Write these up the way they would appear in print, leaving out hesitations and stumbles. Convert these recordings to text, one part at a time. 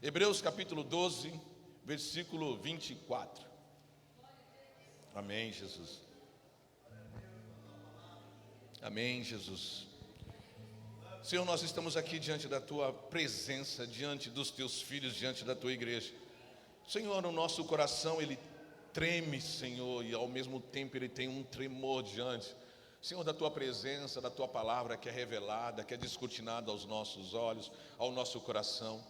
Hebreus capítulo 12, versículo 24. Amém, Jesus. Amém, Jesus. Senhor, nós estamos aqui diante da Tua presença, diante dos Teus filhos, diante da Tua igreja. Senhor, o nosso coração, ele treme, Senhor, e ao mesmo tempo ele tem um tremor diante, Senhor, da Tua presença, da Tua palavra que é revelada, que é descortinada aos nossos olhos, ao nosso coração.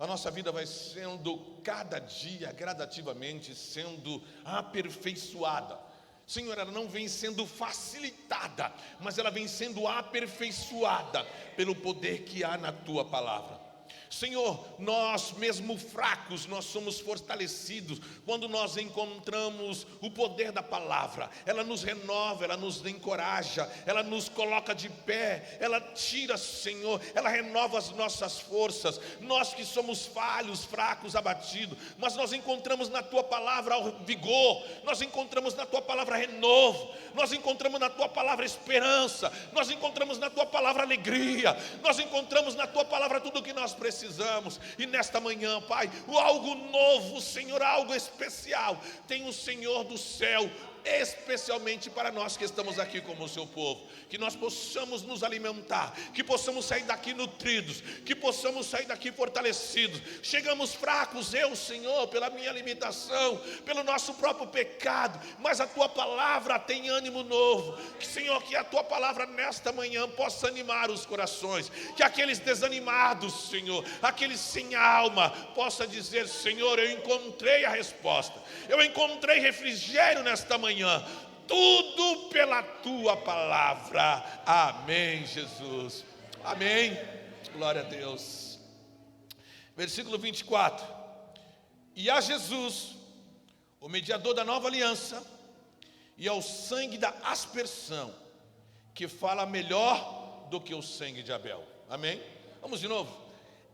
A nossa vida vai sendo cada dia, gradativamente, sendo aperfeiçoada. Senhor, ela não vem sendo facilitada, mas ela vem sendo aperfeiçoada pelo poder que há na Tua palavra. Senhor, nós mesmo fracos, nós somos fortalecidos quando nós encontramos o poder da palavra. Ela nos renova, ela nos encoraja, ela nos coloca de pé, ela tira, Senhor, ela renova as nossas forças. Nós que somos falhos, fracos, abatidos, mas nós encontramos na Tua palavra o vigor, nós encontramos na Tua palavra renovo, nós encontramos na Tua palavra esperança, nós encontramos na Tua palavra alegria, nós encontramos na Tua palavra tudo o que nós precisamos. E nesta manhã, Pai, algo novo, Senhor, algo especial tem o Senhor do céu, especialmente para nós que estamos aqui como o Seu povo. Que nós possamos nos alimentar, que possamos sair daqui nutridos, que possamos sair daqui fortalecidos. Chegamos fracos, eu, Senhor, pela minha limitação, pelo nosso próprio pecado, mas a Tua palavra tem ânimo novo. Que, Senhor, que a Tua palavra nesta manhã possa animar os corações, que aqueles desanimados, Senhor, aqueles sem alma, possa dizer: Senhor, eu encontrei a resposta, eu encontrei refrigério nesta manhã, tudo pela Tua palavra. Amém, Jesus. Amém. Glória a Deus. Versículo 24. E a Jesus, o mediador da nova aliança, e ao sangue da aspersão, que fala melhor do que o sangue de Abel. Amém. Vamos de novo.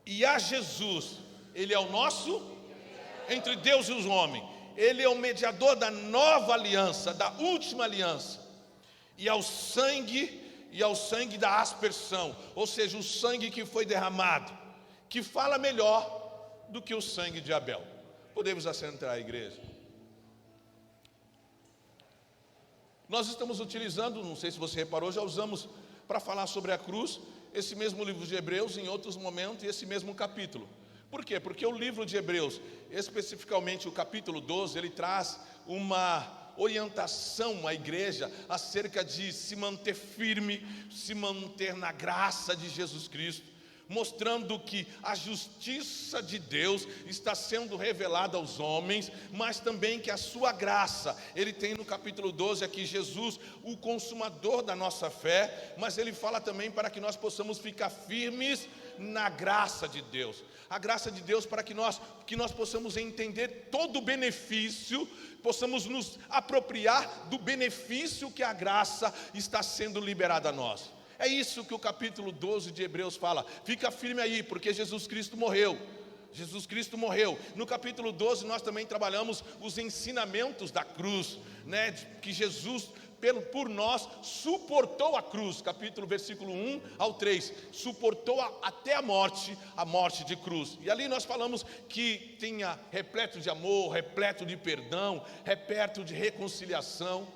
E a Jesus, Ele é o nosso, entre Deus e os homens, Ele é o mediador da nova aliança, da última aliança, e ao sangue da aspersão, ou seja, o sangue que foi derramado, que fala melhor do que o sangue de Abel. Podemos assentar a igreja. Nós estamos utilizando, não sei se você reparou, já usamos para falar sobre a cruz, esse mesmo livro de Hebreus em outros momentos e esse mesmo capítulo. Por quê? Porque o livro de Hebreus, especificamente o capítulo 12, ele traz uma orientação à igreja acerca de se manter firme, se manter na graça de Jesus Cristo, mostrando que a justiça de Deus está sendo revelada aos homens, mas também que a sua graça, ele tem no capítulo 12 aqui Jesus, o consumador da nossa fé, mas ele fala também para que nós possamos ficar firmes na graça de Deus. A graça de Deus para que nós possamos entender todo o benefício, possamos nos apropriar do benefício que a graça está sendo liberada a nós. É isso que o capítulo 12 de Hebreus fala. Fica firme aí, porque Jesus Cristo morreu. Jesus Cristo morreu. No capítulo 12 nós também trabalhamos os ensinamentos da cruz, né? Que Jesus por nós suportou a cruz, versículo 1 ao 3, suportou até a morte de cruz. E ali nós falamos que tinha repleto de amor, repleto de perdão, repleto de reconciliação,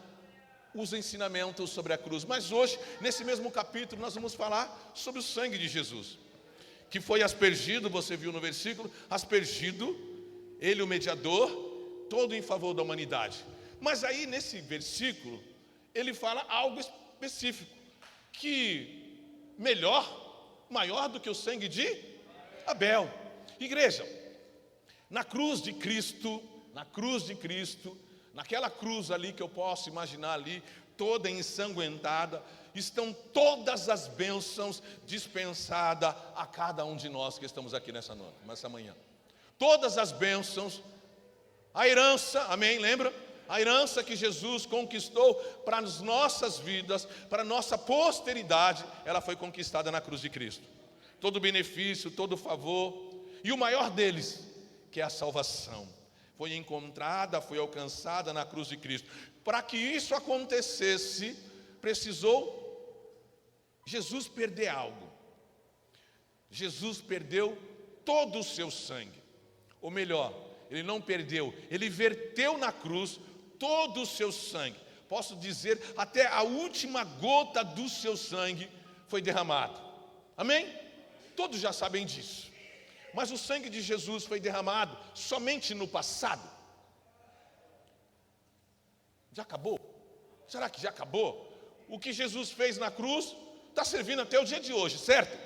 os ensinamentos sobre a cruz. Mas hoje, nesse mesmo capítulo, nós vamos falar sobre o sangue de Jesus, que foi aspergido, você viu no versículo, aspergido, ele o mediador, todo em favor da humanidade. Mas aí nesse versículo, ele fala algo específico, que maior do que o sangue de Abel. Igreja, na cruz de Cristo, naquela cruz ali que eu posso imaginar ali, toda ensanguentada, estão todas as bênçãos dispensadas a cada um de nós que estamos aqui nessa manhã. Todas as bênçãos, a herança, amém, lembra? A herança que Jesus conquistou para as nossas vidas, para a nossa posteridade, ela foi conquistada na cruz de Cristo. Todo o benefício, todo o favor, e o maior deles, que é a salvação, foi encontrada, foi alcançada na cruz de Cristo. Para que isso acontecesse, precisou Jesus perder algo. Jesus perdeu todo o seu sangue. Ou melhor, ele não perdeu, ele verteu na cruz todo o seu sangue. Posso dizer, até a última gota do seu sangue foi derramado. Amém? Todos já sabem disso. Mas o sangue de Jesus foi derramado somente no passado. Já acabou? Será que já acabou? O que Jesus fez na cruz está servindo até o dia de hoje, certo?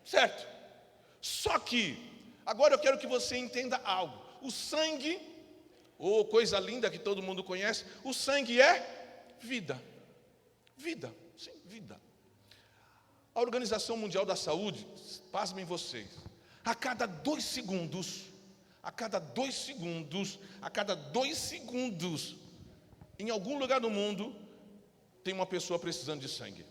Certo. Só que, agora eu quero que você entenda algo. O sangue, ou coisa linda que todo mundo conhece, o sangue é vida. Vida, sim, vida. A Organização Mundial da Saúde, pasmem vocês, a cada 2 segundos, em algum lugar do mundo, tem uma pessoa precisando de sangue.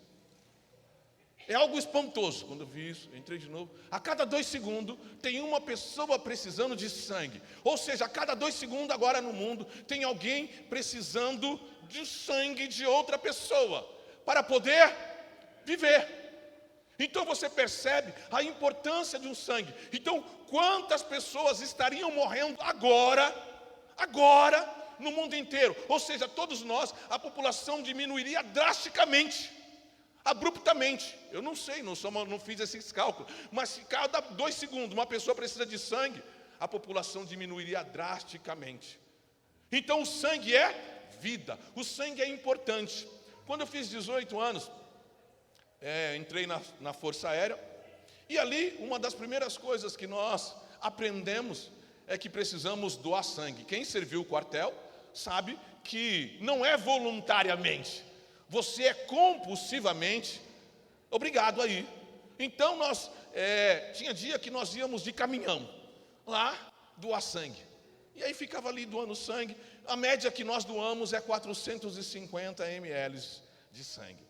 É algo espantoso. Quando eu vi isso, eu entrei de novo. A cada 2 segundos tem uma pessoa precisando de sangue. Ou seja, a cada 2 segundos agora no mundo tem alguém precisando de sangue de outra pessoa para poder viver. Então você percebe a importância de um sangue. Então, quantas pessoas estariam morrendo agora, no mundo inteiro? Ou seja, todos nós, a população diminuiria drasticamente, abruptamente. Eu não sei, não fiz esses cálculos, mas se cada 2 segundos uma pessoa precisa de sangue, a população diminuiria drasticamente. Então o sangue é vida, o sangue é importante. Quando eu fiz 18 anos, entrei na Força Aérea, e ali uma das primeiras coisas que nós aprendemos é que precisamos doar sangue. Quem serviu o quartel sabe que não é voluntariamente, você é compulsivamente obrigado a ir. Então tinha dia que nós íamos de caminhão lá doar sangue, e aí ficava ali doando sangue. A média que nós doamos é 450 ml de sangue.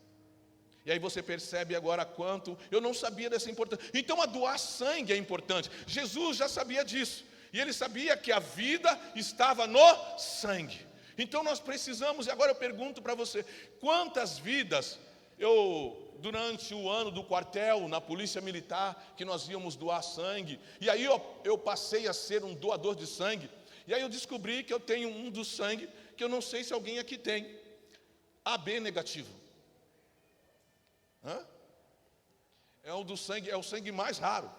E aí você percebe agora quanto eu não sabia dessa importância. Então a doar sangue é importante. Jesus já sabia disso, e ele sabia que a vida estava no sangue. Então nós precisamos, e agora eu pergunto para você, quantas vidas durante o ano do quartel, na polícia militar, que nós íamos doar sangue, e aí eu passei a ser um doador de sangue, e aí eu descobri que eu tenho um do sangue, que eu não sei se alguém aqui tem, AB negativo. É o sangue mais raro,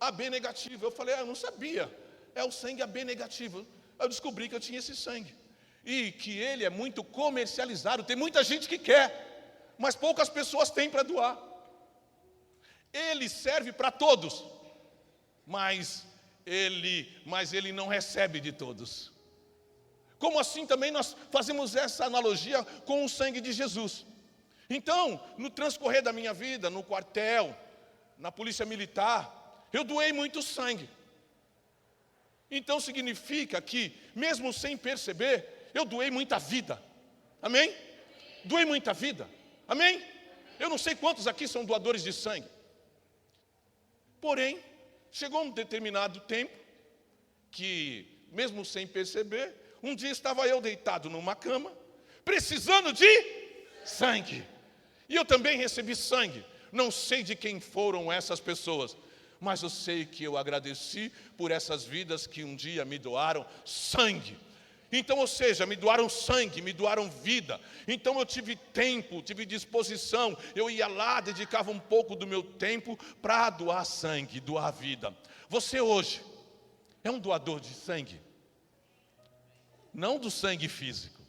AB negativo. Eu falei, eu não sabia, é o sangue AB negativo. Eu descobri que eu tinha esse sangue, e que ele é muito comercializado. Tem muita gente que quer, mas poucas pessoas têm para doar. Ele serve para todos, mas ele não recebe de todos. Como assim também nós fazemos essa analogia com o sangue de Jesus? Então, no transcorrer da minha vida, no quartel, na polícia militar, eu doei muito sangue. Então significa que, mesmo sem perceber, eu doei muita vida. Amém? Doei muita vida. Amém? Eu não sei quantos aqui são doadores de sangue. Porém, chegou um determinado tempo que, mesmo sem perceber, um dia estava eu deitado numa cama, precisando de sangue. E eu também recebi sangue. Não sei de quem foram essas pessoas, mas eu sei que eu agradeci por essas vidas que um dia me doaram sangue. Então, ou seja, me doaram sangue, me doaram vida. Então eu tive tempo, tive disposição. Eu ia lá, dedicava um pouco do meu tempo para doar sangue, doar vida. Você hoje é um doador de sangue? Não do sangue físico.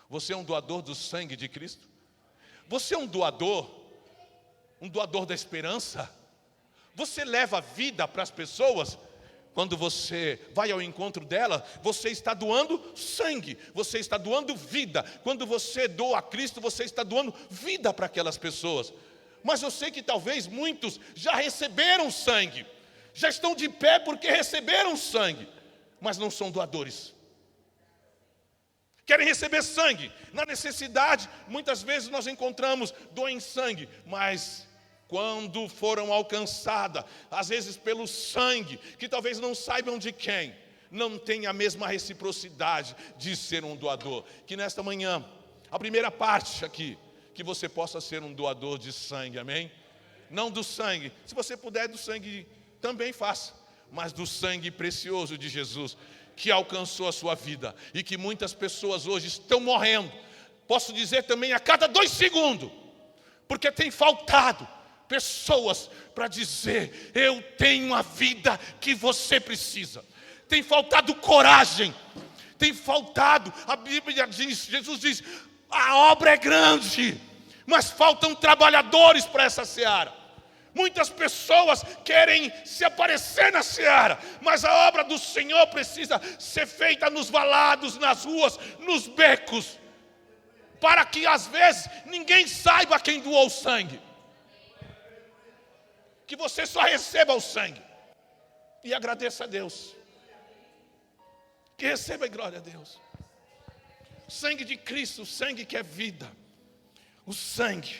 Você é um doador do sangue de Cristo? Você é um doador da esperança? Você leva vida para as pessoas? Quando você vai ao encontro dela, você está doando sangue, você está doando vida. Quando você doa a Cristo, você está doando vida para aquelas pessoas. Mas eu sei que talvez muitos já receberam sangue, já estão de pé porque receberam sangue, mas não são doadores. Querem receber sangue. Na necessidade, muitas vezes nós encontramos, doem sangue, mas quando foram alcançadas, às vezes pelo sangue, que talvez não saibam de quem, não tem a mesma reciprocidade de ser um doador. Que nesta manhã, a primeira parte aqui, que você possa ser um doador de sangue, amém? Não do sangue, se você puder do sangue também faça, mas do sangue precioso de Jesus, que alcançou a sua vida, e que muitas pessoas hoje estão morrendo, posso dizer também a cada 2 segundos, porque tem faltado pessoas para dizer: eu tenho a vida que você precisa. Tem faltado coragem, tem faltado, a Bíblia diz, Jesus diz, a obra é grande, mas faltam trabalhadores para essa seara. Muitas pessoas querem se aparecer na seara, mas a obra do Senhor precisa ser feita nos valados, nas ruas, nos becos, para que às vezes ninguém saiba quem doou o sangue, que você só receba o sangue e agradeça a Deus, que receba e glória a Deus. O sangue de Cristo, o sangue que é vida, o sangue,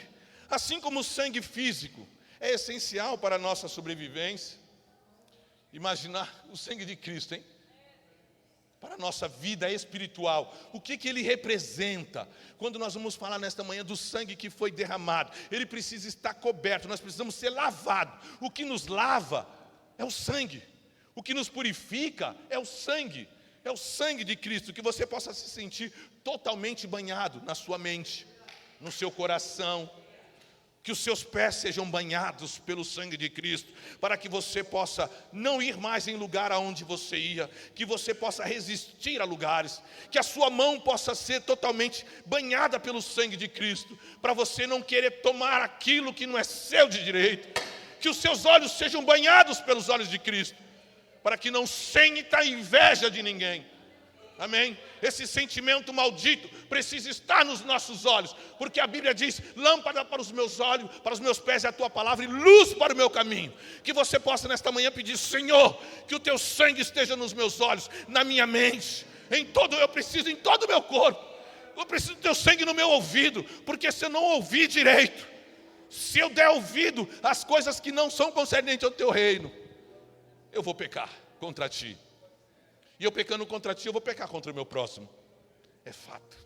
assim como o sangue físico é essencial para a nossa sobrevivência. Imaginar o sangue de Cristo, hein? Para a nossa vida espiritual, o que ele representa? Quando nós vamos falar nesta manhã do sangue que foi derramado, ele precisa estar coberto, nós precisamos ser lavados. O que nos lava é o sangue, o que nos purifica é o sangue de Cristo, que você possa se sentir totalmente banhado na sua mente, no seu coração, que os seus pés sejam banhados pelo sangue de Cristo, para que você possa não ir mais em lugar aonde você ia, que você possa resistir a lugares, que a sua mão possa ser totalmente banhada pelo sangue de Cristo, para você não querer tomar aquilo que não é seu de direito, que os seus olhos sejam banhados pelos olhos de Cristo, para que não sinta inveja de ninguém. Amém? Esse sentimento maldito precisa estar nos nossos olhos, porque a Bíblia diz: lâmpada para os meus olhos, para os meus pés é a tua palavra, e luz para o meu caminho. Que você possa nesta manhã pedir: Senhor, que o teu sangue esteja nos meus olhos, na minha mente, eu preciso em todo o meu corpo. Eu preciso do teu sangue no meu ouvido, porque se eu não ouvir direito, se eu der ouvido às coisas que não são concernentes ao teu reino, eu vou pecar contra ti. E eu pecando contra ti, eu vou pecar contra o meu próximo. É fato.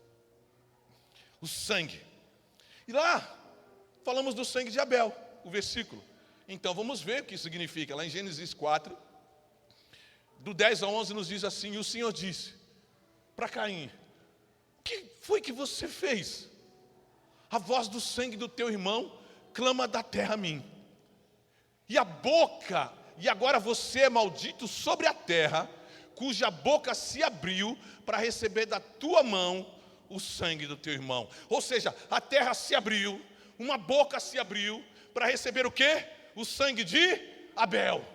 O sangue. E lá, falamos do sangue de Abel, o versículo. Então, vamos ver o que significa. Lá em Gênesis 4, do 10 ao 11, nos diz assim: e o Senhor disse para Caim: o que foi que você fez? A voz do sangue do teu irmão clama da terra a mim. E agora você é maldito sobre a terra, cuja boca se abriu para receber da tua mão o sangue do teu irmão. Ou seja, a terra se abriu, uma boca se abriu para receber o quê? O sangue de Abel.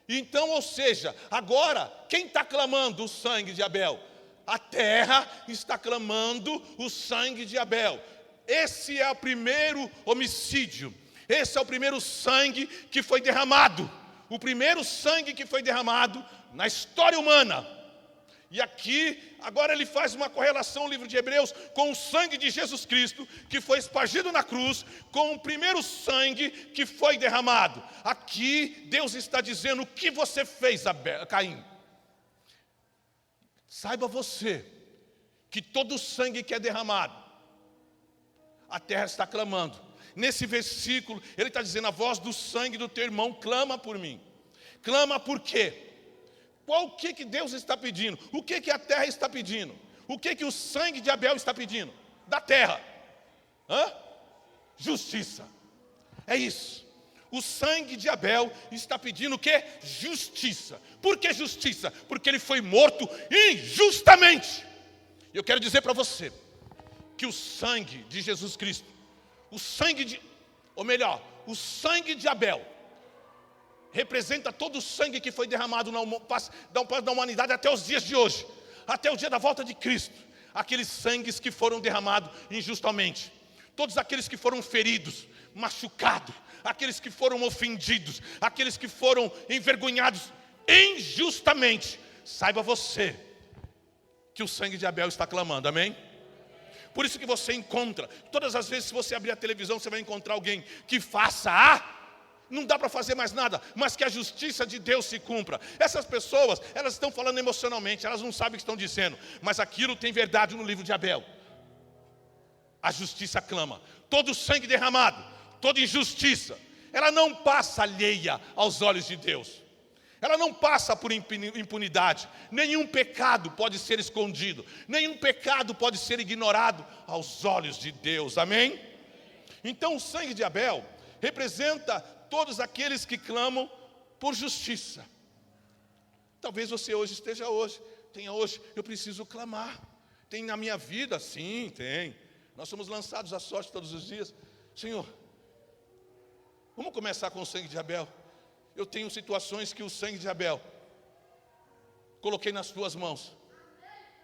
Então, ou seja, agora, quem está clamando o sangue de Abel? A terra está clamando o sangue de Abel. Esse é o primeiro homicídio, esse é o primeiro sangue que foi derramado. O primeiro sangue que foi derramado na história humana. E aqui, agora ele faz uma correlação, o livro de Hebreus, com o sangue de Jesus Cristo, que foi espargido na cruz, com o primeiro sangue que foi derramado. Aqui, Deus está dizendo: o que você fez, Caim? Saiba você, que todo o sangue que é derramado, a terra está clamando. Nesse versículo, ele está dizendo: a voz do sangue do teu irmão clama por mim. Clama por quê? O que Deus está pedindo? O que a terra está pedindo? O que o sangue de Abel está pedindo? Da terra. Justiça. É isso. O sangue de Abel está pedindo o quê? Justiça. Por que justiça? Porque ele foi morto injustamente. Eu quero dizer para você que o sangue de Jesus Cristo, o sangue de Abel, representa todo o sangue que foi derramado da humanidade até os dias de hoje, até o dia da volta de Cristo. Aqueles sangues que foram derramados injustamente, todos aqueles que foram feridos, machucados, aqueles que foram ofendidos, aqueles que foram envergonhados injustamente. Saiba você que o sangue de Abel está clamando, amém? Por isso que você encontra, todas as vezes que você abrir a televisão, você vai encontrar alguém que faça não dá para fazer mais nada, mas que a justiça de Deus se cumpra. Essas pessoas, elas estão falando emocionalmente, elas não sabem o que estão dizendo, mas aquilo tem verdade no livro de Abel. A justiça clama. Todo o sangue derramado, toda injustiça, ela não passa alheia aos olhos de Deus. Ela não passa por impunidade. Nenhum pecado pode ser escondido. Nenhum pecado pode ser ignorado aos olhos de Deus. Amém? Então o sangue de Abel representa todos aqueles que clamam por justiça. Talvez você tenha hoje, eu preciso clamar. Tem na minha vida? Sim, tem. Nós somos lançados à sorte todos os dias. Senhor, vamos começar com o sangue de Abel. Eu tenho situações que o sangue de Abel coloquei nas tuas mãos.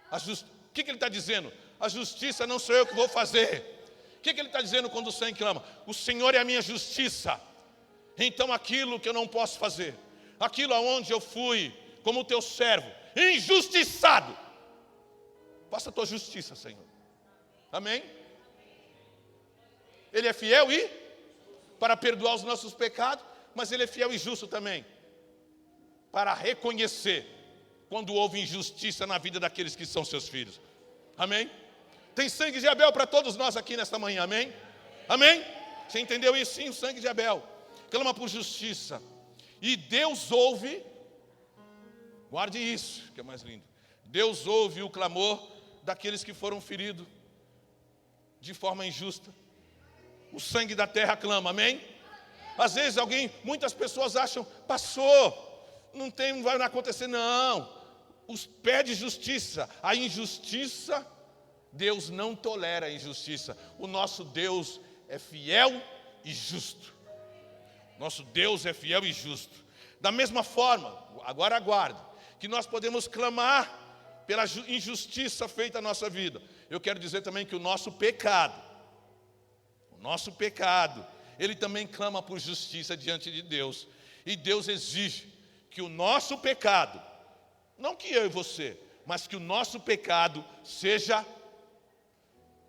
O que ele está dizendo? A justiça não sou eu que vou fazer. O que ele está dizendo quando o sangue clama? O Senhor é a minha justiça. Então aquilo que eu não posso fazer, aquilo aonde eu fui como teu servo, injustiçado, faça a tua justiça, Senhor. Amém? Ele é fiel para perdoar os nossos pecados, mas Ele é fiel e justo também para reconhecer quando houve injustiça na vida daqueles que são seus filhos. Amém? Tem sangue de Abel para todos nós aqui nesta manhã, amém? Amém? Você entendeu isso? Sim, o sangue de Abel clama por justiça. E Deus ouve, guarde isso, que é mais lindo. Deus ouve o clamor daqueles que foram feridos de forma injusta. O sangue da terra clama, amém? Às vezes muitas pessoas acham, passou, não vai acontecer, não. Pede justiça. A injustiça, Deus não tolera a injustiça. O nosso Deus é fiel e justo. Nosso Deus é fiel e justo. Da mesma forma, agora aguarde, que nós podemos clamar pela injustiça feita à nossa vida. Eu quero dizer também que o nosso pecado, ele também clama por justiça diante de Deus. E Deus exige que o nosso pecado, não que eu e você, mas que o nosso pecado seja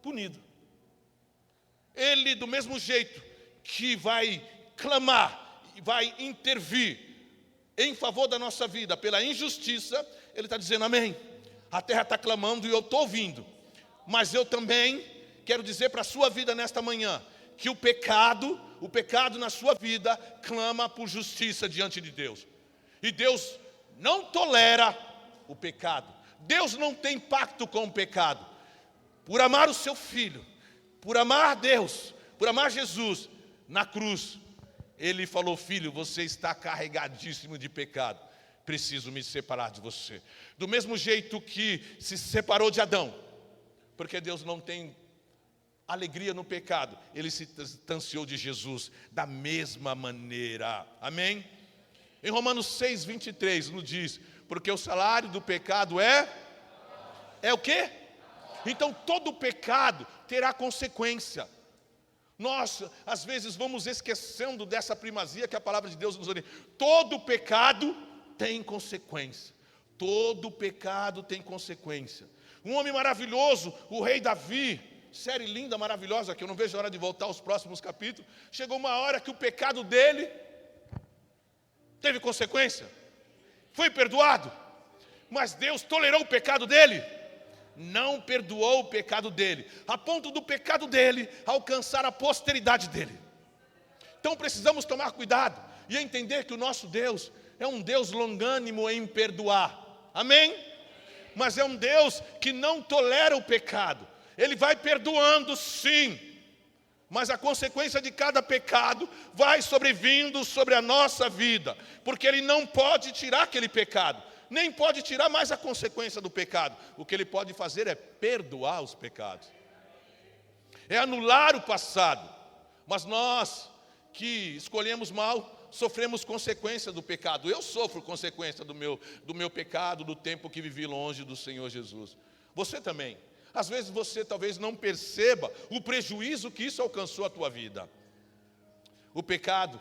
punido. Ele, do mesmo jeito que vai clamar e vai intervir em favor da nossa vida pela injustiça, Ele está dizendo, amém, a terra está clamando e eu estou ouvindo. Mas eu também quero dizer para a sua vida nesta manhã, que o pecado na sua vida clama por justiça diante de Deus. E Deus não tolera o pecado. Deus não tem pacto com o pecado. Por amar o seu filho, por amar Deus, por amar Jesus, na cruz, Ele falou, filho, você está carregadíssimo de pecado. Preciso me separar de você. Do mesmo jeito que se separou de Adão, porque Deus não tem alegria no pecado, Ele se distanciou de Jesus da mesma maneira. Amém? Em Romanos 6:23 nos diz, porque o salário do pecado é o quê? Então todo pecado terá consequência. Nós, às vezes, vamos esquecendo dessa primazia que a palavra de Deus nos orienta. Todo pecado tem consequência. Todo pecado tem consequência. Um homem maravilhoso, o rei Davi, série linda, maravilhosa, que eu não vejo a hora de voltar aos próximos capítulos. Chegou uma hora que o pecado dele teve consequência. Foi perdoado. Mas Deus tolerou o pecado dele. Não perdoou o pecado dele, a ponto do pecado dele alcançar a posteridade dele. Então precisamos tomar cuidado e entender que o nosso Deus é um Deus longânimo em perdoar. Amém? Mas é um Deus que não tolera o pecado. Ele vai perdoando, sim, mas a consequência de cada pecado vai sobrevindo sobre a nossa vida, porque Ele não pode tirar aquele pecado, nem pode tirar mais a consequência do pecado. O que Ele pode fazer é perdoar os pecados, é anular o passado. Mas nós que escolhemos mal, sofremos consequência do pecado. Eu sofro consequência do meu pecado, do tempo que vivi longe do Senhor Jesus. Você também. Às vezes você talvez não perceba o prejuízo que isso alcançou a tua vida. O pecado,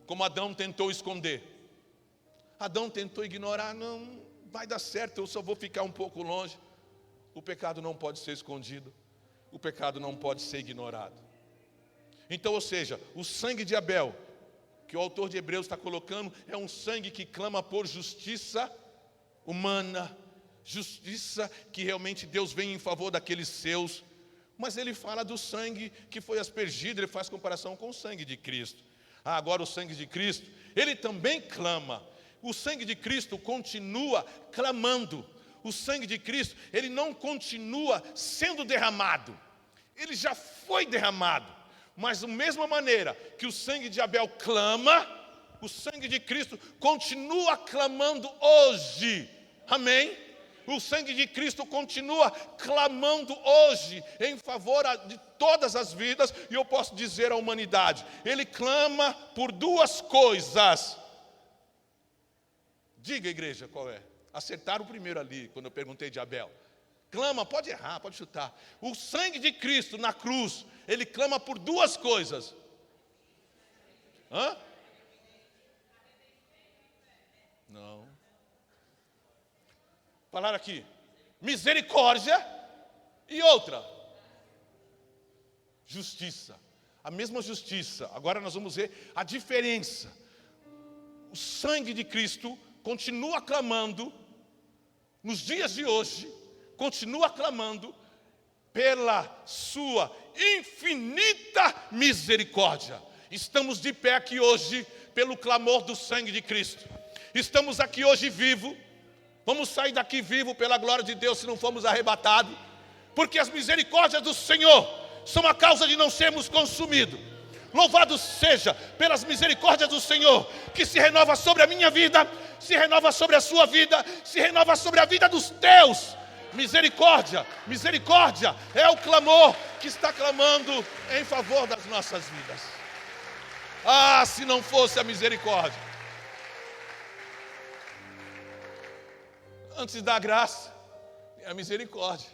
como Adão tentou esconder. Adão tentou ignorar, não vai dar certo, eu só vou ficar um pouco longe. O pecado não pode ser escondido. O pecado não pode ser ignorado. Então, ou seja, o sangue de Abel, que o autor de Hebreus está colocando, é um sangue que clama por justiça humana, justiça que realmente Deus vem em favor daqueles seus. Mas ele fala do sangue que foi aspergido, ele faz comparação com o sangue de Cristo. Agora o sangue de Cristo, ele também clama. O sangue de Cristo continua clamando. O sangue de Cristo, ele não continua sendo derramado. Ele já foi derramado. Mas da mesma maneira que o sangue de Abel clama, o sangue de Cristo continua clamando hoje. Amém? O sangue de Cristo continua clamando hoje em favor de todas as vidas, e eu posso dizer à humanidade, ele clama por duas coisas. Diga, igreja, qual é? Acertaram o primeiro ali, quando eu perguntei de Abel. Clama, pode errar, pode chutar. O sangue de Cristo na cruz, ele clama por duas coisas. Hã? Não. Falaram aqui, misericórdia e outra, justiça. A mesma justiça. Agora nós vamos ver a diferença. O sangue de Cristo continua clamando, nos dias de hoje, continua clamando pela sua infinita misericórdia. Estamos de pé aqui hoje pelo clamor do sangue de Cristo. Estamos aqui hoje vivos. Vamos sair daqui vivo pela glória de Deus se não formos arrebatados. Porque as misericórdias do Senhor são a causa de não sermos consumidos. Louvado seja pelas misericórdias do Senhor, que se renova sobre a minha vida, se renova sobre a sua vida, se renova sobre a vida dos teus. Misericórdia, misericórdia é o clamor que está clamando em favor das nossas vidas. Ah, se não fosse a misericórdia. Antes da graça, é a misericórdia.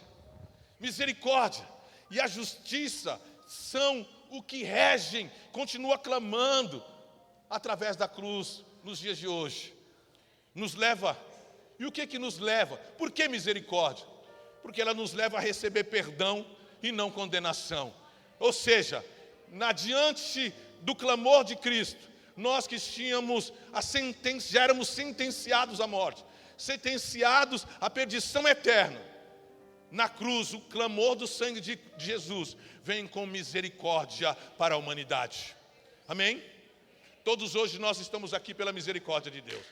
Misericórdia e a justiça são o que regem, continua clamando através da cruz nos dias de hoje. Nos leva, e o que nos leva? Por que misericórdia? Porque ela nos leva a receber perdão e não condenação. Ou seja, diante do clamor de Cristo, nós que tínhamos já éramos sentenciados à morte, sentenciados à perdição eterna. Na cruz, o clamor do sangue de Jesus vem com misericórdia para a humanidade. Amém? Todos hoje nós estamos aqui pela misericórdia de Deus.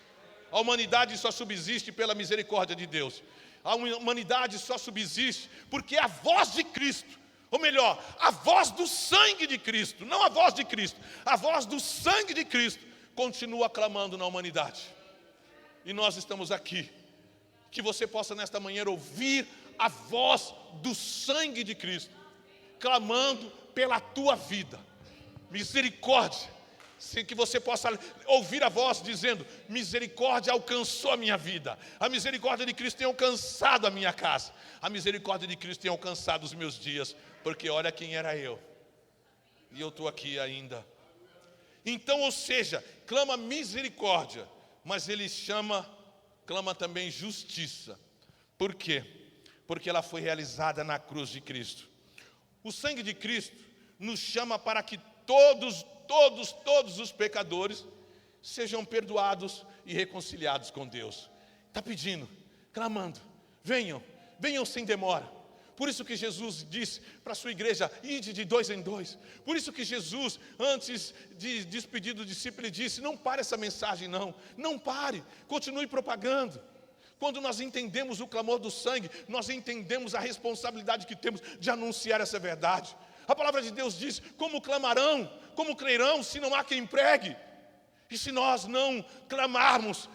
A humanidade só subsiste pela misericórdia de Deus. A humanidade só subsiste porque a voz de Cristo, ou melhor, a voz do sangue de Cristo, não a voz de Cristo, a voz do sangue de Cristo continua clamando na humanidade. E nós estamos aqui, que você possa nesta manhã ouvir a voz do sangue de Cristo, clamando pela tua vida, misericórdia, sem que você possa ouvir a voz dizendo, misericórdia alcançou a minha vida, a misericórdia de Cristo tem alcançado a minha casa, a misericórdia de Cristo tem alcançado os meus dias, porque olha quem era eu, e eu estou aqui ainda. Então, ou seja, clama misericórdia, mas ele clama também justiça. Por quê? Porque ela foi realizada na cruz de Cristo. O sangue de Cristo nos chama para que todos os pecadores sejam perdoados e reconciliados com Deus. Está pedindo, clamando, venham sem demora. Por isso que Jesus disse para a sua igreja, ide de 2 em 2. Por isso que Jesus, antes de despedir do discípulo, disse, não pare essa mensagem não pare, continue propagando. Quando nós entendemos o clamor do sangue, nós entendemos a responsabilidade que temos de anunciar essa verdade. A palavra de Deus diz, como clamarão, como crerão, se não há quem pregue? E se nós não clamarmos,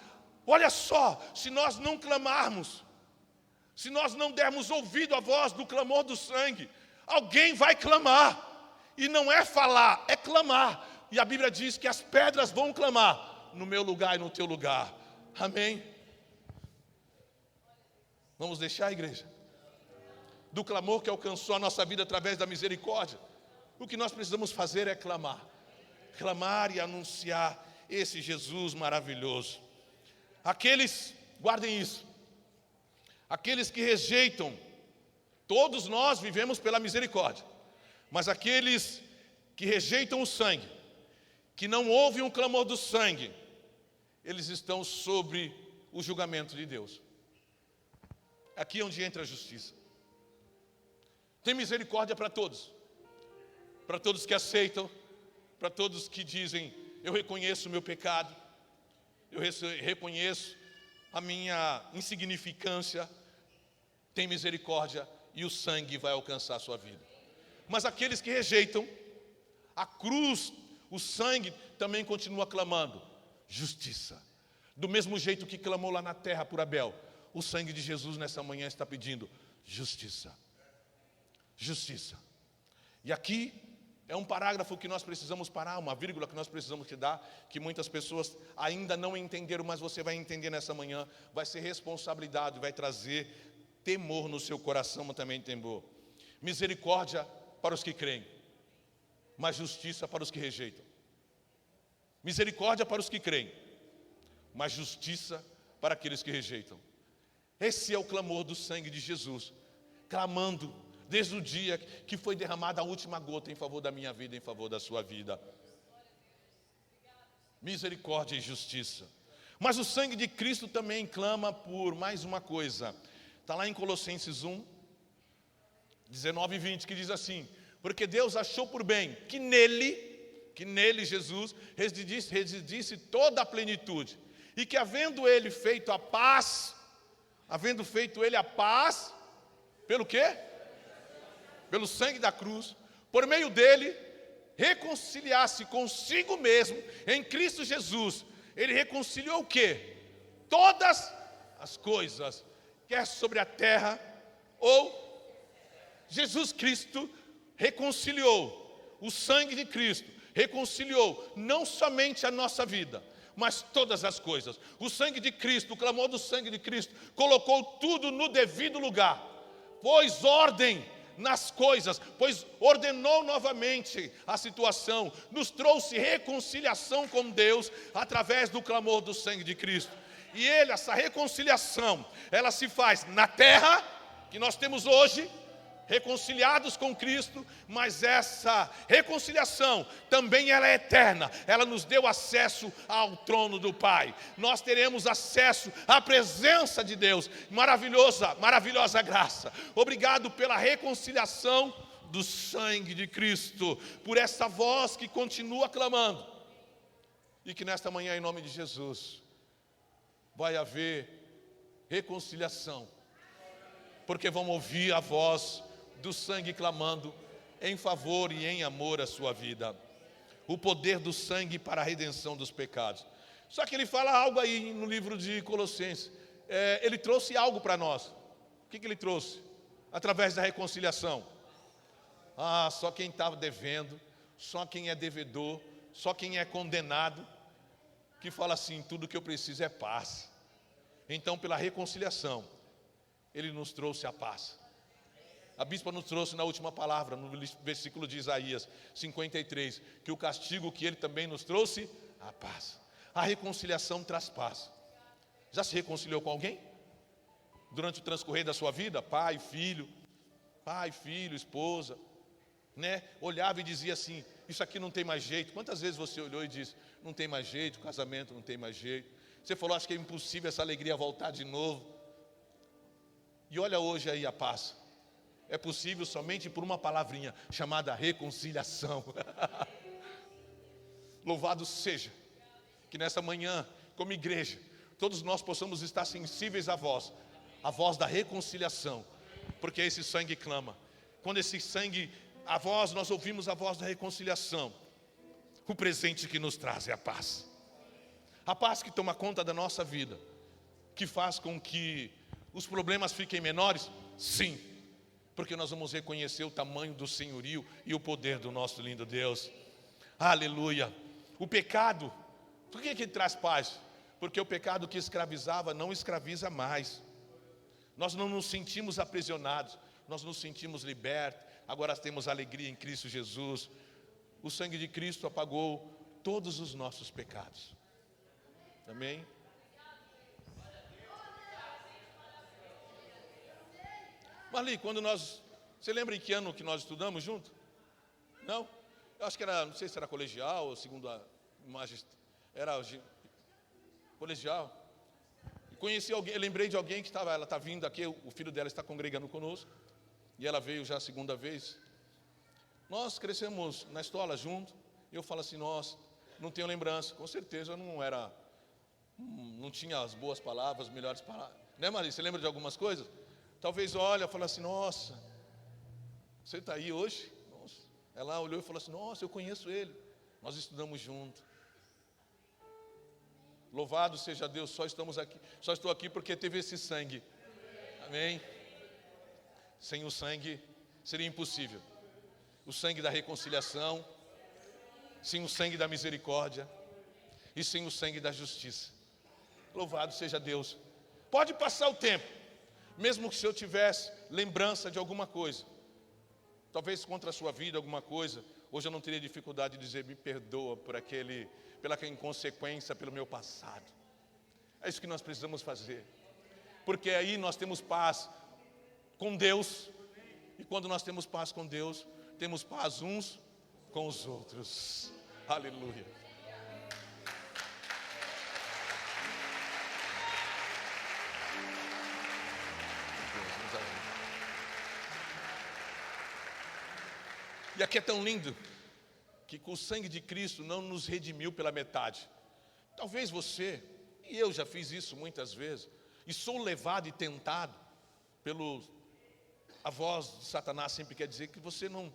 olha só, se nós não clamarmos, se nós não dermos ouvido à voz do clamor do sangue, alguém vai clamar. E não é falar, é clamar. E a Bíblia diz que as pedras vão clamar no meu lugar e no teu lugar. Amém? Vamos deixar, igreja? Do clamor que alcançou a nossa vida através da misericórdia. O que nós precisamos fazer é clamar. Clamar e anunciar esse Jesus maravilhoso. Aqueles, guardem isso, aqueles que rejeitam, todos nós vivemos pela misericórdia, mas aqueles que rejeitam o sangue, que não ouvem o clamor do sangue, eles estão sobre o julgamento de Deus. Aqui é onde entra a justiça. Tem misericórdia para todos que aceitam, para todos que dizem, eu reconheço o meu pecado, eu reconheço a minha insignificância, tem misericórdia e o sangue vai alcançar a sua vida. Mas aqueles que rejeitam, a cruz, o sangue também continua clamando justiça. Do mesmo jeito que clamou lá na terra por Abel, o sangue de Jesus nessa manhã está pedindo justiça. Justiça. E aqui é um parágrafo que nós precisamos parar, uma vírgula que nós precisamos te dar, que muitas pessoas ainda não entenderam, mas você vai entender nessa manhã. Vai ser responsabilidade, vai trazer temor no seu coração, mas também temor. Misericórdia para os que creem, mas justiça para os que rejeitam. Misericórdia para os que creem, mas justiça para aqueles que rejeitam. Esse é o clamor do sangue de Jesus, clamando desde o dia que foi derramada a última gota em favor da minha vida, em favor da sua vida. Misericórdia e justiça. Mas o sangue de Cristo também clama por mais uma coisa. Está lá em Colossenses 1, 19 e 20, que diz assim: porque Deus achou por bem que nele Jesus residisse toda a plenitude, e que havendo feito ele a paz, pelo quê? Pelo sangue da cruz, por meio dele, reconciliasse consigo mesmo, em Cristo Jesus. Ele reconciliou o quê? Todas as coisas, quer sobre a terra ou Jesus Cristo reconciliou, o sangue de Cristo reconciliou não somente a nossa vida, mas todas as coisas. O sangue de Cristo, o clamor do sangue de Cristo, colocou tudo no devido lugar, pôs ordem nas coisas, pois ordenou novamente a situação, nos trouxe reconciliação com Deus através do clamor do sangue de Cristo. E essa reconciliação, ela se faz na terra, que nós temos hoje, reconciliados com Cristo, mas essa reconciliação também ela é eterna, ela nos deu acesso ao trono do Pai. Nós teremos acesso à presença de Deus, maravilhosa graça. Obrigado pela reconciliação do sangue de Cristo, por essa voz que continua clamando, e que nesta manhã, em nome de Jesus, vai haver reconciliação, porque vamos ouvir a voz do sangue clamando em favor e em amor à sua vida. O poder do sangue para a redenção dos pecados. Só que ele fala algo aí no livro de Colossenses. Ele trouxe algo para nós. O que ele trouxe? Através da reconciliação. Só quem estava devendo, só quem é devedor, só quem é condenado, que fala assim: tudo que eu preciso é paz. Então, pela reconciliação, ele nos trouxe a paz. A bispa nos trouxe na última palavra, no versículo de Isaías 53, que o castigo que ele também nos trouxe, a paz. A reconciliação traz paz. Já se reconciliou com alguém? Durante o transcorrer da sua vida? Pai, filho, esposa, né? Olhava e dizia assim: isso aqui não tem mais jeito. Quantas vezes você olhou e disse: não tem mais jeito, o casamento não tem mais jeito. Você falou: acho que é impossível essa alegria voltar de novo. E olha hoje aí a paz. É possível somente por uma palavrinha chamada reconciliação. Louvado seja que nessa manhã, como igreja, todos nós possamos estar sensíveis à voz da reconciliação, porque esse sangue clama. Quando esse sangue, nós ouvimos a voz da reconciliação, o presente que nos traz é a paz. A paz que toma conta da nossa vida, que faz com que os problemas fiquem menores, sim, porque nós vamos reconhecer o tamanho do senhorio e o poder do nosso lindo Deus. Aleluia. O pecado, por que ele traz paz? Porque o pecado que escravizava não escraviza mais. Nós não nos sentimos aprisionados, nós nos sentimos libertos. Agora temos alegria em Cristo Jesus. O sangue de Cristo apagou todos os nossos pecados. Amém? Marli, você lembra em que ano que nós estudamos junto? Não? Eu acho que era, não sei se era colegial ou segunda era colegial. Conheci alguém, lembrei de alguém que ela está vindo aqui, o filho dela está congregando conosco, e ela veio já a segunda vez. Nós crescemos na escola junto, e eu falo assim: nossa, Não tenho lembrança. Com certeza eu não tinha as boas palavras, as melhores palavras. Né, Maria? Você lembra de algumas coisas? Talvez olha e fala assim, nossa, você está aí hoje? Nossa. Ela olhou e falou assim, nossa, eu conheço ele. Nós estudamos junto. Louvado seja Deus, só estou aqui porque teve esse sangue. Amém? Sem o sangue seria impossível. O sangue da reconciliação, sem o sangue da misericórdia e sem o sangue da justiça. Louvado seja Deus. Pode passar o tempo, mesmo que se eu tivesse lembrança de alguma coisa, talvez contra a sua vida alguma coisa, hoje eu não teria dificuldade de dizer, me perdoa pela inconsequência, pelo meu passado. É isso que nós precisamos fazer, porque aí nós temos paz com Deus, e quando nós temos paz com Deus, temos paz uns com os outros. Aleluia. E aqui é tão lindo que com o sangue de Cristo não nos redimiu pela metade. Talvez você, e eu já fiz isso muitas vezes, e sou levado e tentado a voz de Satanás sempre quer dizer que você não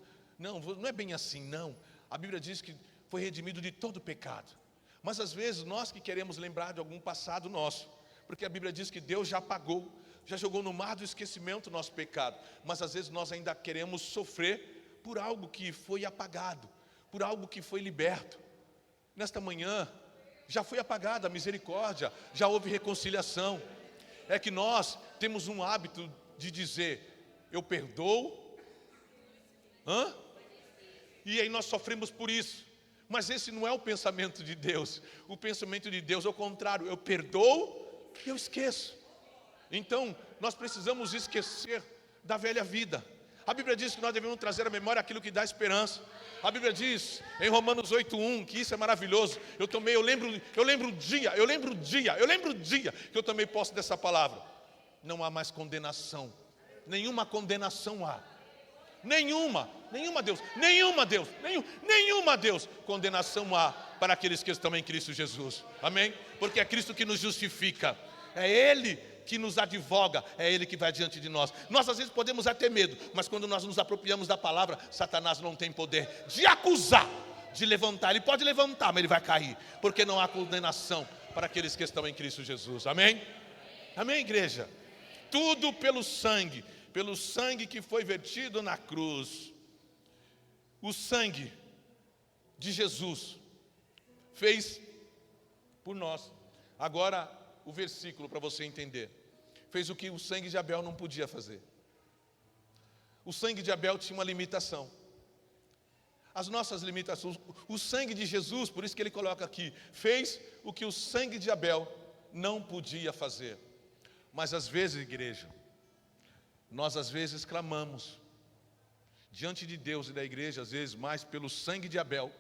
é bem assim, não. A Bíblia diz que foi redimido de todo pecado. Mas às vezes nós que queremos lembrar de algum passado nosso, porque a Bíblia diz que Deus já apagou, já jogou no mar do esquecimento o nosso pecado. Mas às vezes nós ainda queremos sofrer por algo que foi apagado, por algo que foi liberto. Nesta manhã, já foi apagada a misericórdia, já houve reconciliação. É que nós temos um hábito de dizer, eu perdoo, e aí nós sofremos por isso. Mas esse não é o pensamento de Deus. O pensamento de Deus é o contrário, eu perdoo e eu esqueço. Então, nós precisamos esquecer da velha vida. A Bíblia diz que nós devemos trazer à memória aquilo que dá esperança. A Bíblia diz em Romanos 8:1 que isso é maravilhoso. Eu lembro o dia que eu tomei posse dessa palavra. Não há mais condenação. Nenhuma condenação há. Nenhuma Deus, condenação há para aqueles que estão em Cristo Jesus. Amém? Porque é Cristo que nos justifica. É Ele que nos advoga, é Ele que vai diante de nós. Nós às vezes podemos até ter medo, mas quando nós nos apropriamos da palavra, Satanás não tem poder de acusar, de levantar. Ele pode levantar, mas ele vai cair, porque não há condenação para aqueles que estão em Cristo Jesus. Amém? Amém, igreja? Tudo pelo sangue que foi vertido na cruz. O sangue de Jesus fez por nós. Agora, o versículo para você entender. Fez o que o sangue de Abel não podia fazer. O sangue de Abel tinha uma limitação. As nossas limitações. O sangue de Jesus, por isso que ele coloca aqui, fez o que o sangue de Abel não podia fazer. Mas às vezes, igreja, nós às vezes clamamos diante de Deus e da igreja, às vezes mais pelo sangue de Abel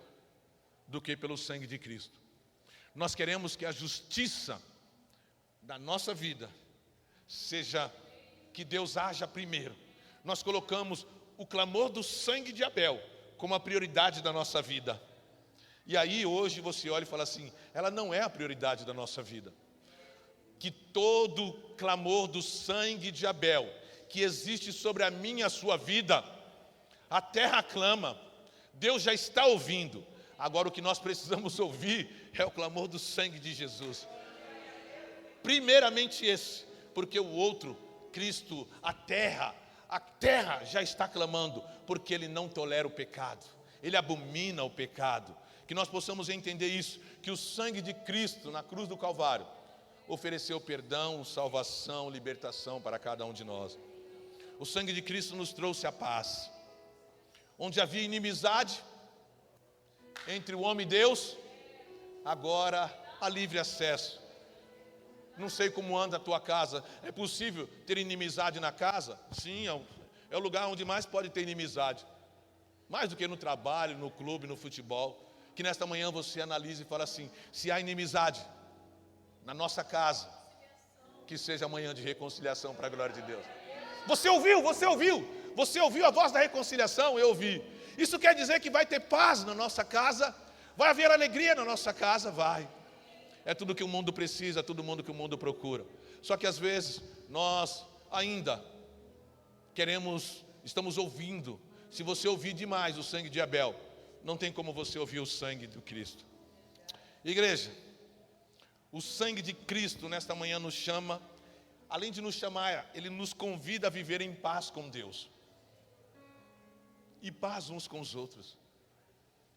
do que pelo sangue de Cristo. Nós queremos que a justiça da nossa vida seja que Deus haja primeiro. Nós colocamos o clamor do sangue de Abel como a prioridade da nossa vida. E aí hoje você olha e fala assim, ela não é a prioridade da nossa vida. Que todo clamor do sangue de Abel que existe sobre a minha e a sua vida, a terra clama, Deus já está ouvindo. Agora o que nós precisamos ouvir é o clamor do sangue de Jesus. Primeiramente esse, porque o outro, Cristo, a terra já está clamando, porque Ele não tolera o pecado, Ele abomina o pecado. Que nós possamos entender isso, que o sangue de Cristo na cruz do Calvário ofereceu perdão, salvação, libertação para cada um de nós. O sangue de Cristo nos trouxe a paz. Onde havia inimizade entre o homem e Deus, agora há livre acesso. Não sei como anda a tua casa. É possível ter inimizade na casa? Sim, é o lugar onde mais pode ter inimizade. Mais do que no trabalho, no clube, no futebol. Que nesta manhã você analise e fale assim, se há inimizade na nossa casa, que seja amanhã de reconciliação para a glória de Deus. Você ouviu a voz da reconciliação? Eu ouvi. Isso quer dizer que vai ter paz na nossa casa? Vai haver alegria na nossa casa? Vai. É tudo que o mundo precisa, é tudo mundo que o mundo procura. Só que às vezes nós ainda estamos ouvindo. Se você ouvir demais o sangue de Abel, não tem como você ouvir o sangue do Cristo. Igreja, o sangue de Cristo nesta manhã nos chama, além de nos chamar, Ele nos convida a viver em paz com Deus. E paz uns com os outros.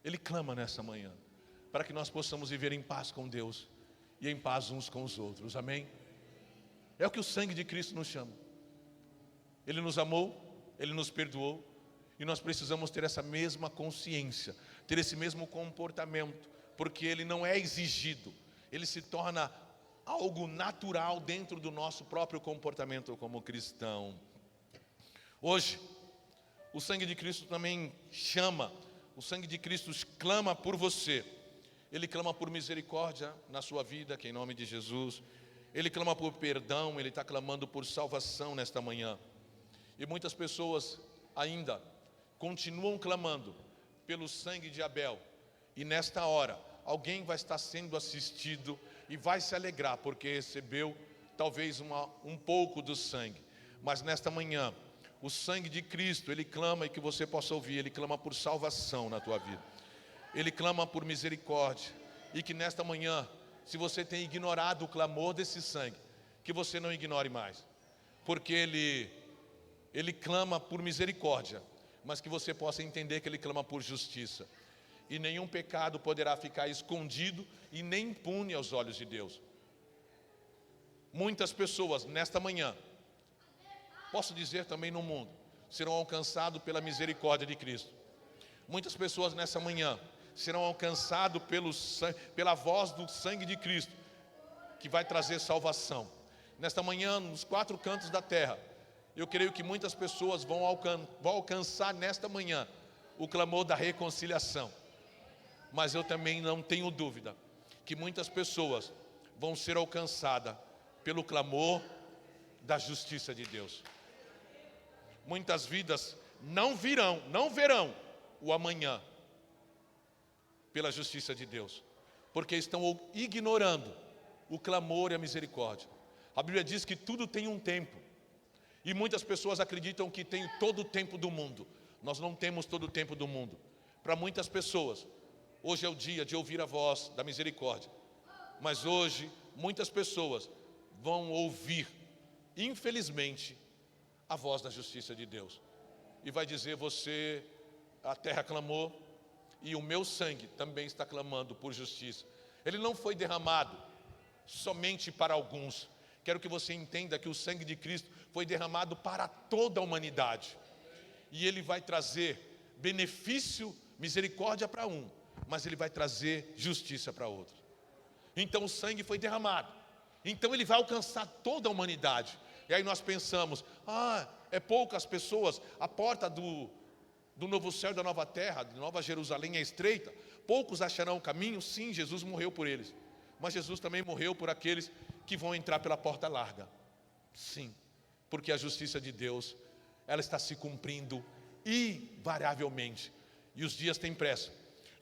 Ele clama nessa manhã, para que nós possamos viver em paz com Deus e em paz uns com os outros, amém? É o que o sangue de Cristo nos chama. Ele nos amou, Ele nos perdoou, e nós precisamos ter essa mesma consciência, ter esse mesmo comportamento, porque Ele não é exigido, Ele se torna algo natural dentro do nosso próprio comportamento como cristão. Hoje, o sangue de Cristo também chama, o sangue de Cristo clama por você. Ele clama por misericórdia na sua vida, que em nome de Jesus. Ele clama por perdão, Ele está clamando por salvação nesta manhã. E muitas pessoas ainda continuam clamando pelo sangue de Abel. E nesta hora, alguém vai estar sendo assistido e vai se alegrar, porque recebeu talvez um pouco do sangue. Mas nesta manhã, o sangue de Cristo, Ele clama, e que você possa ouvir, Ele clama por salvação na tua vida. Ele clama por misericórdia. E que nesta manhã, se você tem ignorado o clamor desse sangue, que você não ignore mais. Porque Ele clama por misericórdia, mas que você possa entender que Ele clama por justiça. E nenhum pecado poderá ficar escondido e nem impune aos olhos de Deus. Muitas pessoas nesta manhã, posso dizer também no mundo, serão alcançados pela misericórdia de Cristo. Muitas pessoas nessa manhã serão alcançados pela voz do sangue de Cristo, que vai trazer salvação. Nesta manhã, nos 4 cantos da terra, eu creio que muitas pessoas vão alcançar nesta manhã o clamor da reconciliação. Mas eu também não tenho dúvida que muitas pessoas vão ser alcançadas pelo clamor da justiça de Deus. Muitas vidas não verão o amanhã pela justiça de Deus, porque estão ignorando o clamor e a misericórdia. A Bíblia diz que tudo tem um tempo, e muitas pessoas acreditam que tem todo o tempo do mundo. Nós não temos todo o tempo do mundo. Para muitas pessoas, hoje é o dia de ouvir a voz da misericórdia, mas hoje muitas pessoas vão ouvir, infelizmente, a voz da justiça de Deus, e vai dizer: a terra clamou, e o meu sangue também está clamando por justiça. Ele não foi derramado somente para alguns. Quero que você entenda que o sangue de Cristo foi derramado para toda a humanidade, e Ele vai trazer benefício, misericórdia para um, mas Ele vai trazer justiça para outro. Então o sangue foi derramado, então Ele vai alcançar toda a humanidade. E aí nós pensamos: é poucas pessoas, a porta do novo céu e da nova terra, de Nova Jerusalém é estreita, poucos acharão o caminho. Sim, Jesus morreu por eles, mas Jesus também morreu por aqueles que vão entrar pela porta larga. Sim, porque a justiça de Deus, ela está se cumprindo invariavelmente, e os dias têm pressa.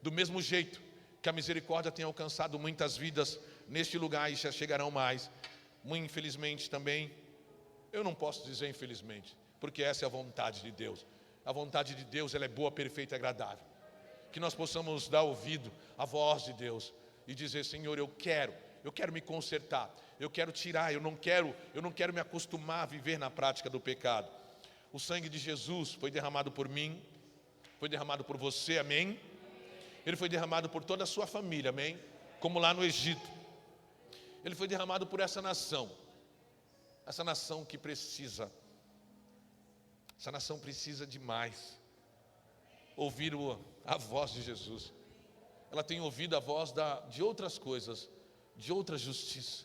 Do mesmo jeito que a misericórdia tem alcançado muitas vidas neste lugar, e já chegarão mais, infelizmente também, eu não posso dizer infelizmente, porque essa é a vontade de Deus. A vontade de Deus, ela é boa, perfeita e agradável. Que nós possamos dar ouvido à voz de Deus e dizer: Senhor, eu quero me consertar, eu quero tirar, eu não quero me acostumar a viver na prática do pecado. O sangue de Jesus foi derramado por mim, foi derramado por você, amém? Ele foi derramado por toda a sua família, amém? Como lá no Egito. Ele foi derramado por essa nação que precisa. Essa nação precisa demais ouvir a voz de Jesus. Ela tem ouvido a voz de outras coisas, de outra justiça.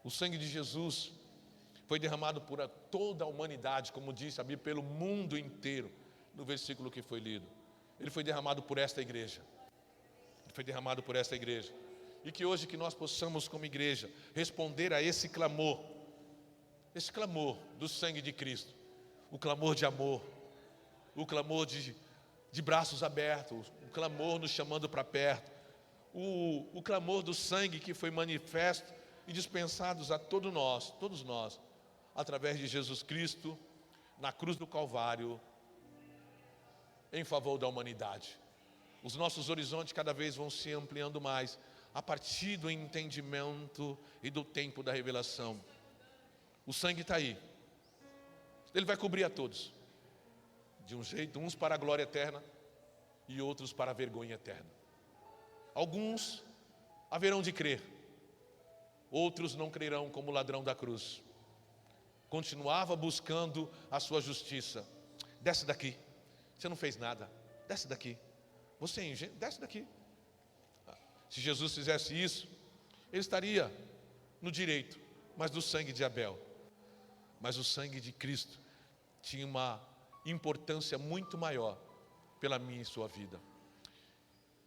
O sangue de Jesus foi derramado por toda a humanidade, como disse a Bíblia, pelo mundo inteiro, no versículo que foi lido. Ele foi derramado por esta igreja. Ele foi derramado por esta igreja. E que hoje que nós possamos, como igreja, responder a esse clamor do sangue de Cristo, o clamor de amor, o clamor de de braços abertos, o clamor nos chamando para perto, o clamor do sangue que foi manifesto e dispensados a todos nós, através de Jesus Cristo, na cruz do Calvário, em favor da humanidade. Os nossos horizontes cada vez vão se ampliando mais, a partir do entendimento e do tempo da revelação. O sangue está aí, ele vai cobrir a todos, de um jeito, uns para a glória eterna e outros para a vergonha eterna. Alguns haverão de crer, outros não crerão, como o ladrão da cruz. Continuava buscando a sua justiça. Desce daqui, você não fez nada, desce daqui, você é ingênuo, desce daqui. Se Jesus fizesse isso, ele estaria no direito, mas do sangue de Abel. Mas o sangue de Cristo tinha uma importância muito maior pela minha e sua vida.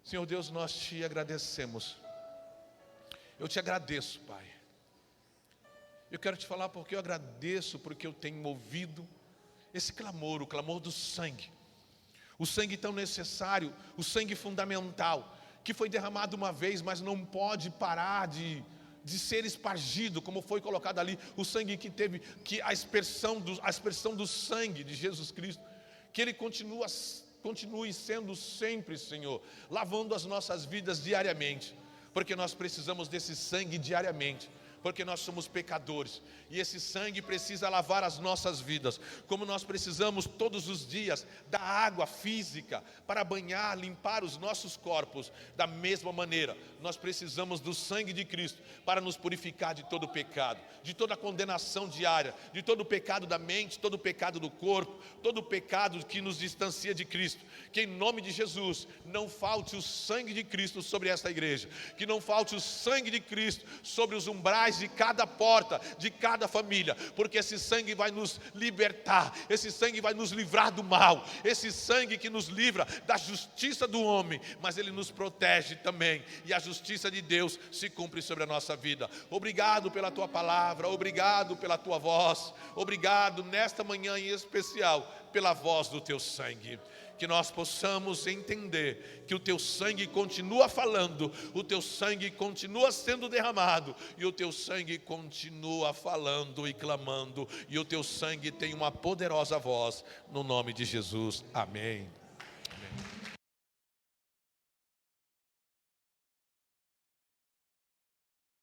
Senhor Deus, nós te agradecemos. Eu te agradeço, Pai. Eu quero te falar porque eu agradeço, porque eu tenho ouvido esse clamor, o clamor do sangue. O sangue tão necessário, o sangue fundamental, que foi derramado uma vez, mas não pode parar de ser espargido, como foi colocado ali, o sangue que teve, que a expressão do sangue de Jesus Cristo, que ele continue sendo sempre, Senhor, lavando as nossas vidas diariamente, porque nós precisamos desse sangue diariamente, porque nós somos pecadores, e esse sangue precisa lavar as nossas vidas, como nós precisamos todos os dias da água física, para banhar, limpar os nossos corpos, da mesma maneira, nós precisamos do sangue de Cristo, para nos purificar de todo pecado, de toda condenação diária, de todo o pecado da mente, todo o pecado do corpo, todo o pecado que nos distancia de Cristo. Que em nome de Jesus, não falte o sangue de Cristo sobre esta igreja, que não falte o sangue de Cristo sobre os umbrais de cada porta, de cada família, porque esse sangue vai nos libertar, esse sangue vai nos livrar do mal, esse sangue que nos livra da justiça do homem, mas ele nos protege também, e a justiça de Deus se cumpre sobre a nossa vida. Obrigado pela tua palavra, obrigado pela tua voz, obrigado nesta manhã em especial pela voz do teu sangue. Que nós possamos entender que o teu sangue continua falando, o teu sangue continua sendo derramado, e o teu sangue continua falando e clamando, e o teu sangue tem uma poderosa voz, no nome de Jesus, amém.